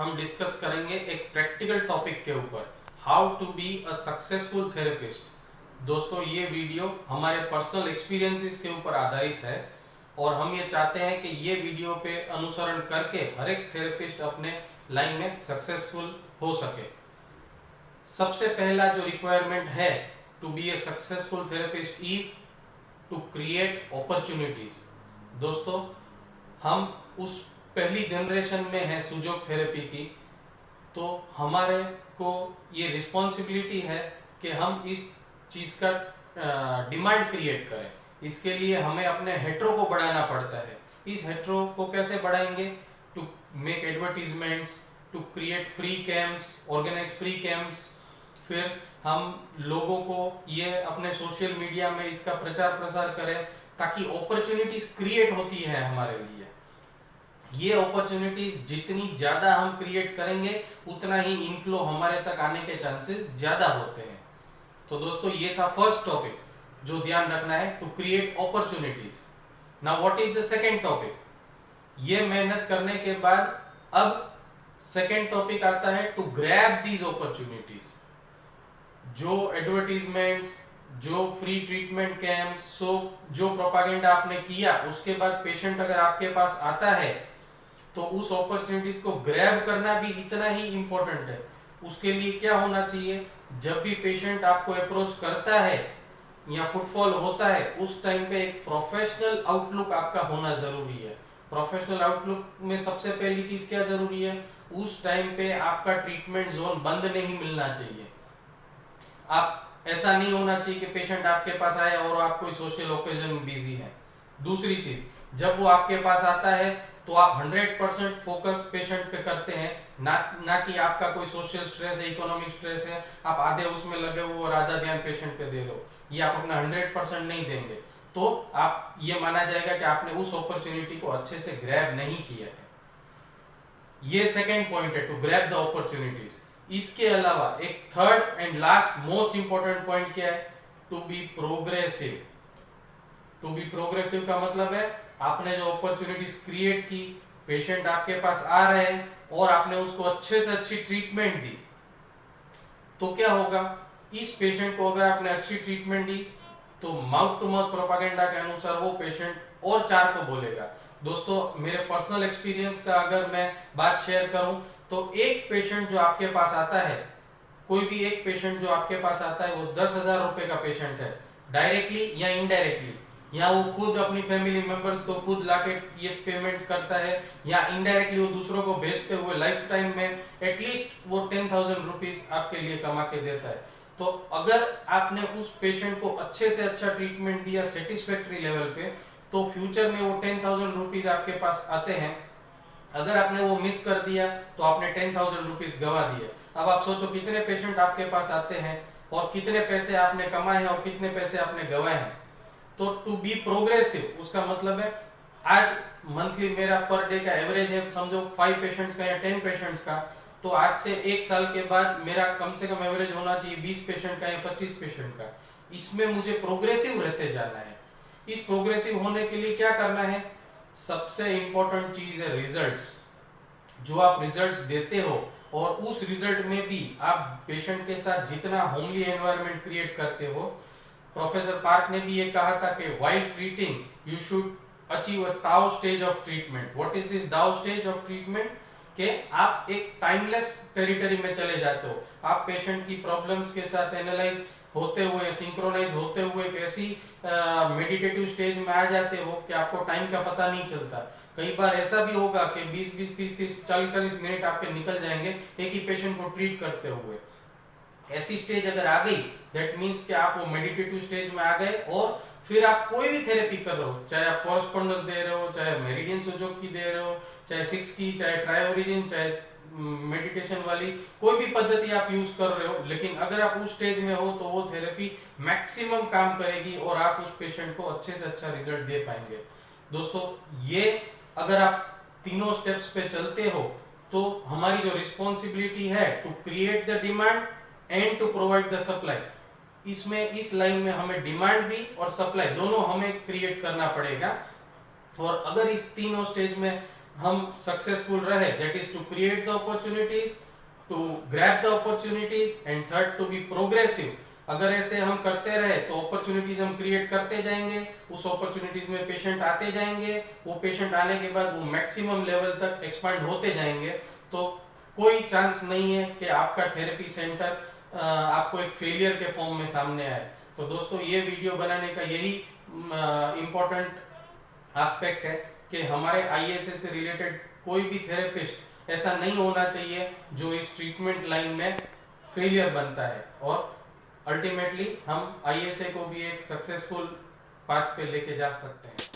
हम डिस्कस करेंगे एक प्रैक्टिकल टॉपिक के ऊपर, how to be a successful therapist. दोस्तों, ये वीडियो हमारे पर्सनल एक्सपीरियंसेस के ऊपर आधारित है और हम ये चाहते हैं कि ये वीडियो पे अनुसरण करके हर एक थेरेपिस्ट अपने लाइन में सक्सेसफुल हो सके। सबसे पहला जो रिक्वायरमेंट है to be a successful therapist is to create opportunities. दोस्तों, हम उस पहली जनरेशन में है सुजोग थेरेपी की, तो हमारे को ये रिस्पॉन्सिबिलिटी है कि हम इस चीज का डिमांड क्रिएट करें। इसके लिए हमें अपने हेट्रो को बढ़ाना पड़ता है। इस हेट्रो को कैसे बढ़ाएंगे? To make advertisements, to create free camps, organize free camps. फिर हम लोगों को ये अपने सोशल मीडिया में इसका प्रचार प्रसार करें ताकि अपॉर्चुनिटीज क्रिएट होती है हमारे लिए। ये अपॉर्चुनिटीज जितनी ज्यादा हम क्रिएट करेंगे उतना ही इनफ्लो हमारे तक आने के चांसेस ज्यादा होते हैं। तो दोस्तों, ये था फर्स्ट टॉपिक जो ध्यान रखना है, to create opportunities. Now what is the second topic? ये मेहनत करने के बाद अब सेकंड टॉपिक आता है टू ग्रैब दीज अपॉर्चुनिटीज। जो एडवर्टीजमेंट्स, जो फ्री ट्रीटमेंट कैंप, जो प्रोपागेंडा आपने किया, उसके बाद पेशेंट अगर आपके पास आता है तो उस अपॉर्चुनिटीज को ग्रैब करना भी इतना ही इंपॉर्टेंट है। उसके लिए क्या होना चाहिए? जब भी पेशेंट आपको अप्रोच करता है या फुटफॉल होता है, उस टाइम पे एक प्रोफेशनल आउटलुक आपका होना जरूरी है। प्रोफेशनल आउटलुक में सबसे पहली चीज क्या जरूरी है? उस टाइम पे आपका ट्रीटमेंट जोन बंद नहीं मिलना चाहिए। आप ऐसा नहीं होना चाहिए कि पेशेंट आपके पास आए और आप कोई सोशल ओकेजन में बिजी है। दूसरी चीज, जब वो आपके पास आता है तो आप 100% फोकस पेशेंट पे करते हैं, ना कि आपका कोई सोशल स्ट्रेस है, इकोनॉमिक स्ट्रेस है, आप आधे उसमें लगे हुए और आधा ध्यान पेशेंट पे दे लो। ये आप अपना 100% नहीं देंगे तो आप ये माना जाएगा कि आपने उस अपॉर्चुनिटी को अच्छे से ग्रैब नहीं किया है। ये सेकेंड पॉइंट है, टू ग्रैब द अपॉर्चुनिटीज। इसके अलावा एक third and last most important point क्या है? To be progressive. To be progressive का मतलब है आपने जो अपॉर्चुनिटीज क्रिएट की, पेशेंट आपके पास आ रहे हैं और आपने उसको अच्छे से अच्छी ट्रीटमेंट दी, तो क्या होगा? इस पेशेंट को अगर आपने अच्छी ट्रीटमेंट दी तो माउथ टू माउथ प्रोपागेंडा के अनुसार वो पेशेंट और चार को बोलेगा। दोस्तों, मेरे पर्सनल एक्सपीरियंस का अगर मैं बात शेयर करूं तो एक पेशेंट जो आपके पास आता है, कोई भी एक पेशेंट जो आपके पास आता है, वो 10,000 रुपए का पेशेंट है, डायरेक्टली या इनडायरेक्टली, या वो खुद अपनी फैमिली मेंबर्स को खुद लाके ये पेमेंट करता है, या इनडायरेक्टली वो दूसरों को भेजते हुए लाइफ टाइम में एटलीस्ट वो 10,000 रुपीज आपके लिए कमा के देता है। तो अगर आपने उस पेशेंट को अच्छे से अच्छा ट्रीटमेंट दिया सेटिस्फैक्टरी लेवल पे, तो फ्यूचर में वो 10,000 रुपीज आपके पास आते हैं। अगर आपने वो मिस कर दिया तो आपने 10,000 रुपीज गवा दिए। अब आप सोचो कितने पेशेंट आपके पास आते हैं और कितने पैसे आपने कमाए हैं और कितने पैसे आपने गवाए हैं। तो टू बी प्रोग्रेसिव, उसका मतलब है आज मंथली मेरा पर डे का एवरेज है, समझो 5 पेशेंट्स का या 10 पेशेंट्स का, तो आज से 1 साल के बाद मेरा कम से कम एवरेज होना चाहिए 20 पेशेंट का या 25 पेशेंट का। इसमें मुझे प्रोग्रेसिव रहते जाना है। इस प्रोग्रेसिव होने के लिए क्या करना है? सबसे इंपॉर्टेंट चीज है रिजल्ट्स। जो आप रिजल्ट्स देते हो और उस रिजल्ट में भी आप पेशेंट के साथ जितना होमली एनवायरनमेंट क्रिएट करते हो, प्रोफेसर पार्क ने भी ये कहा था कि while treating you should achieve a Tao stage of treatment. What is this Tao stage of treatment? कि आप एक टाइमलेस टेरिटरी में चले जाते हो। आप पेशेंट की प्रॉब्लम्स के साथ एनालाइज होते हुए, सिंक्रोनाइज होते हुए एक ऐसी मेडिटेटिव स्टेज में आ जाते हो कि आपको टाइम का पता नहीं चलता। कई बार ऐसा भी होगा कि 20-20, 30-30, 40-40 मिनट आपके निकल जाएंगे एक ही पेशेंट को ट्रीट करते हुए। ऐसी स्टेज अगर आ गई, दैट मींस कि आप वो मेडिटेटिव स्टेज में आ गए और फिर आप कोई भी थेरेपी कर रहे हो, चाहे आप कॉरेस्पोंडेंस दे रहे हो, चाहे मेरिडियन सुजोग की दे रहे हो, चाहे 6 की, चाहे ट्राई ओरिजिन, चाहे मेडिटेशन वाली कोई भी पद्धति आप यूज कर रहे हो, लेकिन अगर आप उस स्टेज में हो तो वो थेरेपी मैक्सिमम काम करेगी और आप उस पेशेंट को अच्छे से अच्छा रिजल्ट दे पाएंगे। दोस्तों, ये अगर आप तीनों स्टेप्स पे चलते हो तो हमारी जो रिस्पॉन्सिबिलिटी है to create the demand and to provide the supply, इसमें इस लाइन में हमें डिमांड भी और सप्लाई दोनों हमें क्रिएट करना पड़ेगा। और अगर इस तीनों स्टेज में हम सक्सेसफुल रहे, that is to create the opportunities, to grab the opportunities, and third to be progressive. अगर ऐसे हम करते रहे तो अपॉर्चुनिटीज हम क्रिएट करते जाएंगे, उस अपॉर्चुनिटीज में पेशेंट आते जाएंगे, वो पेशेंट आने के बाद वो मैक्सिमम लेवल तक एक्सपांड होते जाएंगे। तो कोई चांस नहीं है कि आपका थेरेपी सेंटर आपको एक फेलियर के फॉर्म में सामने आए। तो दोस्तों ये वीडियो बनाने का यही इम्पोर्टेंट एस्पेक्ट है कि हमारे आईएसए से रिलेटेड कोई भी थेरेपिस्ट ऐसा नहीं होना चाहिए जो इस ट्रीटमेंट लाइन में फेलियर बनता है, और अल्टीमेटली हम आईएसए को भी एक सक्सेसफुल पाथ पे लेके जा सकते हैं।